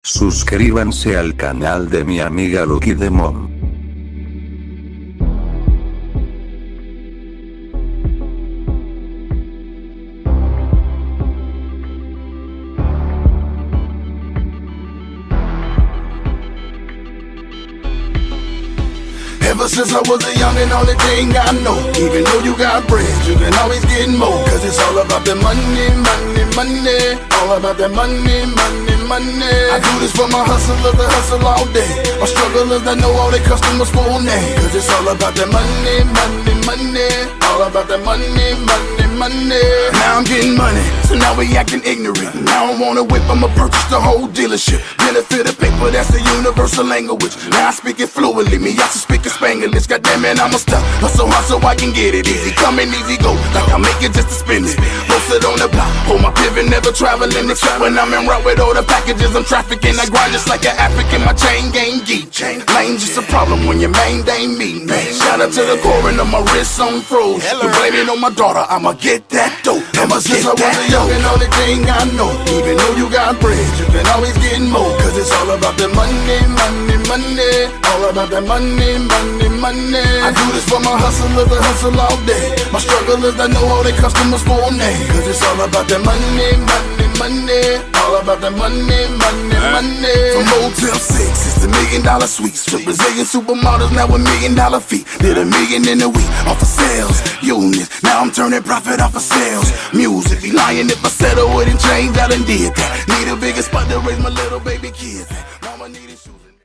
Suscríbanse al canal de mi amiga LucyDemon. Ever since I was a youngin', only thing I know, even though you got bread, you can always get more. Cause it's all about that money, money, money. All about that money, money, money. I do this for my hustlers that hustle all day, my strugglers that know all their customers' full name. Cause it's all about that money, money, money. All about that money, money, money. Now I'm getting money, so now we acting ignorant. Now I wanna whip, I'ma purchase the whole dealership. Benefit of paper, that's the universal language. Now I speak it fluently, me I should speak it Spanglish. Goddamn it, I'm a stuck. Hustle hard so I can get it easy. Come and easy go, like I make it just to spend it. Posted on the block, hold my pivot, never traveling the track. When I'm en route with all the packages, I'm trafficking. I grind just like an African, my chain gang geek. Lane just a problem when your main ain't me, man. Shout out to the core and my wrists on froze. You blame it on my daughter, I'ma get that dope. Ever since I was a youngin', only thing I know, even though you got bread, you can always get more. Cause it's all about the money, money, money. All about that money, money, money. I do this for my hustlers that hustle all day, my strugglers that know all their customers' full name. Cause it's all about that money, money, money. All about that money, money, money. From Motel 6, it's the $1 million suites. To Brazilian supermodels, now $1 million feet. Did $1 million in a week off of sales units. Now I'm turning profit off of sales music. Be lying if I said I wouldn't change, I done did that. Need a bigger spot to raise my little baby kids.